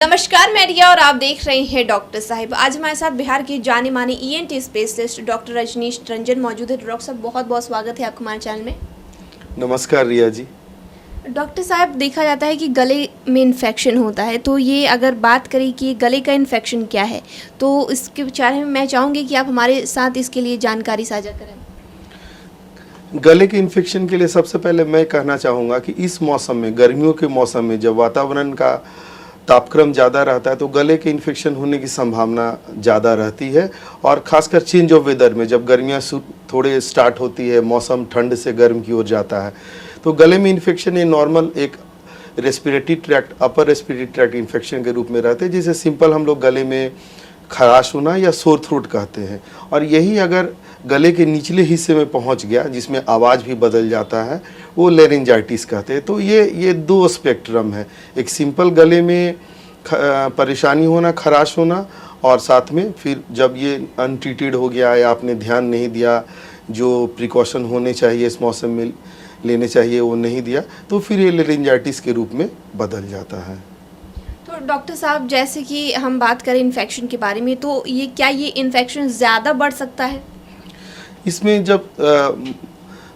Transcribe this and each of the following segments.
नमस्कार, मैं रिया और आप देख रहे हैं डॉक्टर साहिब। आज हमारे साथ बिहार की जानी मानी ENT specialist doctor Rajnish Ranjan मौजूद है। डॉक्टर साहब, बहुत बहुत स्वागत है आपका हमारे चैनल में। नमस्कार रिया जी। डॉक्टर साहब, देखा जाता है कि गले में इन्फेक्शन होता है, तो ये अगर बात करें कि गले का इन्फेक्शन क्या है, तो इसके बारे में मैं चाहूँगी कि आप हमारे साथ इसके लिए जानकारी साझा करें। गले के इन्फेक्शन के लिए सबसे पहले मैं कहना चाहूँगा कि इस मौसम में, गर्मियों के मौसम में, जब वातावरण का तापक्रम ज़्यादा रहता है तो गले के इन्फेक्शन होने की संभावना ज़्यादा रहती है। और ख़ासकर चेंज ऑफ वेदर में, जब गर्मियाँ थोड़े स्टार्ट होती है, मौसम ठंड से गर्म की ओर जाता है, तो गले में इन्फेक्शन ये नॉर्मल एक respiratory tract, upper respiratory tract infection के रूप में रहते हैं, जिसे सिंपल हम लोग गले में खराश होना या सोर थ्रोट कहते हैं। और यही अगर गले के निचले हिस्से में पहुंच गया, जिसमें आवाज़ भी बदल जाता है, वो लेरिंजाइटिस कहते हैं। तो ये दो स्पेक्ट्रम है, एक सिंपल गले में परेशानी होना, खराश होना, और साथ में फिर जब ये अनट्रीटेड हो गया या आपने ध्यान नहीं दिया, जो प्रिकॉशन होने चाहिए इस मौसम में लेने चाहिए वो नहीं दिया, तो फिर ये लेरिंजाइटिस के रूप में बदल जाता है। तो डॉक्टर साहब, जैसे कि हम बात करें इन्फेक्शन के बारे में, तो ये इन्फेक्शन ज़्यादा बढ़ सकता है? इसमें जब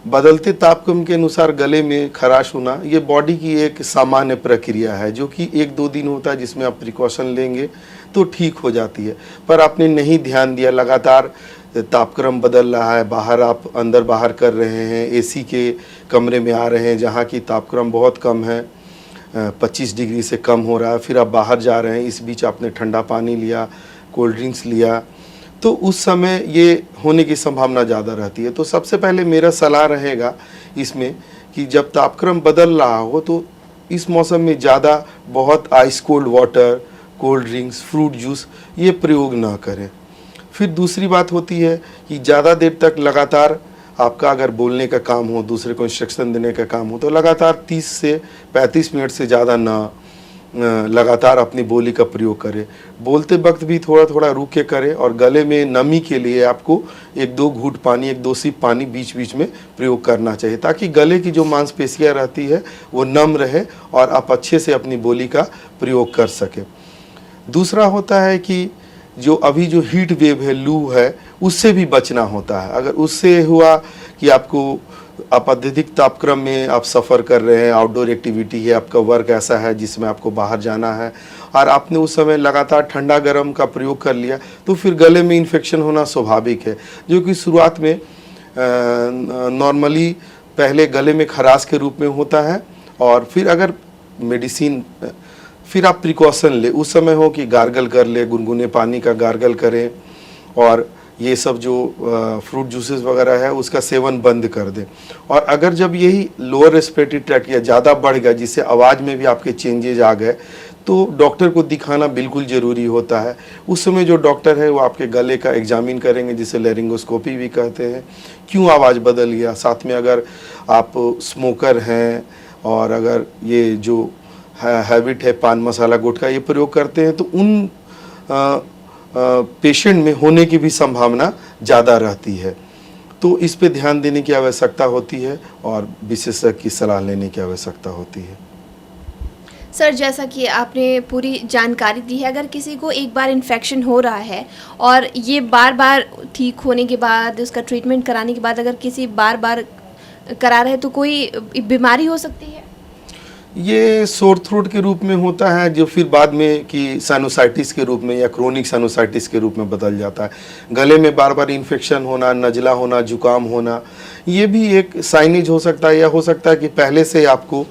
बदलते तापक्रम के अनुसार गले में खराश होना, ये बॉडी की एक सामान्य प्रक्रिया है, जो कि 1-2 दिन होता है, जिसमें आप प्रिकॉशन लेंगे तो ठीक हो जाती है। पर आपने नहीं ध्यान दिया, लगातार तापक्रम बदल रहा है, बाहर आप अंदर बाहर कर रहे हैं, एसी के कमरे में आ रहे हैं जहाँ की तापक्रम बहुत कम है, 25 डिग्री से कम हो रहा है, फिर आप बाहर जा रहे हैं, इस बीच आपने ठंडा पानी लिया, कोल्ड ड्रिंक्स लिया, तो उस समय ये होने की संभावना ज़्यादा रहती है। तो सबसे पहले मेरा सलाह रहेगा इसमें कि जब तापक्रम बदल रहा हो तो इस मौसम में ज़्यादा बहुत ice cold water, cold drinks, fruit juice ये प्रयोग ना करें। फिर दूसरी बात होती है कि ज़्यादा देर तक लगातार आपका अगर बोलने का काम हो, दूसरे को इंस्ट्रक्शन देने का काम हो, तो लगातार 30 से 35 मिनट से ज़्यादा ना लगातार अपनी बोली का प्रयोग करें। बोलते वक्त भी थोड़ा थोड़ा रुक के करें, और गले में नमी के लिए आपको 1-2 घूंट पानी, 1-2 सिप पानी बीच बीच में प्रयोग करना चाहिए, ताकि गले की जो मांसपेशियाँ रहती है वो नम रहे और आप अच्छे से अपनी बोली का प्रयोग कर सकें। दूसरा होता है कि जो अभी जो हीट वेव है, लू है, उससे भी बचना होता है। अगर उससे हुआ कि आप अत्यधिक तापक्रम में आप सफ़र कर रहे हैं, आउटडोर एक्टिविटी है, आपका वर्क ऐसा है जिसमें आपको बाहर जाना है, और आपने उस समय लगातार ठंडा गर्म का प्रयोग कर लिया, तो फिर गले में इन्फेक्शन होना स्वाभाविक है, जो कि शुरुआत में नॉर्मली पहले गले में खराश के रूप में होता है। और फिर अगर मेडिसिन, फिर आप प्रिकॉशन ले, उस समय हो कि गार्गल कर ले, गुनगुने पानी का गार्गल करें, और ये सब जो फ्रूट जूसेस वगैरह है उसका सेवन बंद कर दें। और अगर जब यही लोअर रेस्पिरेटरी ट्रैक्ट या ज़्यादा बढ़ गया, जिससे आवाज़ में भी आपके चेंजेज आ गए, तो डॉक्टर को दिखाना बिल्कुल ज़रूरी होता है। उस समय जो डॉक्टर है वो आपके गले का एग्जामिन करेंगे, जिसे लेरिंगोस्कोपी भी कहते हैं, क्यों आवाज़ बदल गया। साथ में अगर आप स्मोकर हैं और अगर ये जो हैबिट है पान मसाला गुटखा ये प्रयोग करते हैं, तो उन पेशेंट में होने की भी संभावना ज़्यादा रहती है। तो इस पे ध्यान देने की आवश्यकता होती है और विशेषज्ञ की सलाह लेने की आवश्यकता होती है। सर, जैसा कि आपने पूरी जानकारी दी है, अगर किसी को एक बार इन्फेक्शन हो रहा है और ये बार बार ठीक होने के बाद, उसका ट्रीटमेंट कराने के बाद अगर किसी बार बार करा रहे, तो कोई बीमारी हो सकती है? ये सोर थ्रोट के रूप में होता है, जो फिर बाद में कि साइनोसाइटिस के रूप में या क्रोनिक साइनोसाइटिस के रूप में बदल जाता है। गले में बार बार इन्फेक्शन होना, नज़ला होना, जुकाम होना, ये भी एक साइनेज हो सकता है, या हो सकता है कि पहले से आपको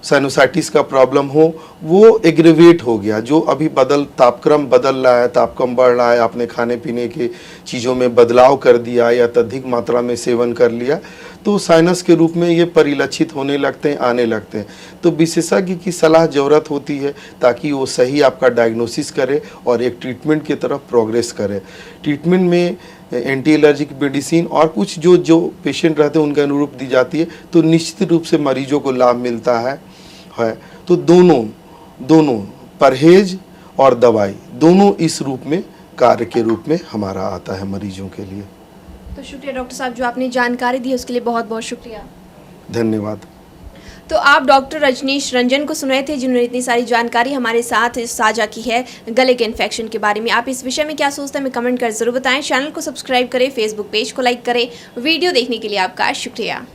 साइनोसाइटिस का प्रॉब्लम हो, वो एग्रेवेट हो गया, जो अभी तापक्रम बदल रहा है, तापक्रम बढ़ रहा है, आपने खाने पीने की चीज़ों में बदलाव कर दिया या अत्यधिक मात्रा में सेवन कर लिया, तो साइनस के रूप में ये परिलक्षित होने लगते हैं, आने लगते हैं। तो विशेषज्ञ की सलाह ज़रूरत होती है, ताकि वो सही आपका डायग्नोसिस करे और एक ट्रीटमेंट की तरफ प्रोग्रेस करे। ट्रीटमेंट में एंटी एलर्जिक मेडिसिन और कुछ जो पेशेंट रहते हैं उनके अनुरूप दी जाती है, तो निश्चित रूप से मरीजों को लाभ मिलता है। तो दोनों परहेज और दवाई दोनों इस रूप में, कार्य के रूप में हमारा आता है मरीजों के लिए। तो शुक्रिया डॉक्टर साहब, जो आपने जानकारी दी उसके लिए बहुत बहुत शुक्रिया। धन्यवाद। तो आप डॉक्टर रजनीश रंजन को सुन रहे थे, जिन्होंने इतनी सारी जानकारी हमारे साथ साझा की है गले के इन्फेक्शन के बारे में। आप इस विषय में क्या सोचते हैं हमें कमेंट कर जरूर बताएं। चैनल को सब्सक्राइब करें, फेसबुक पेज को लाइक करें। वीडियो देखने के लिए आपका शुक्रिया।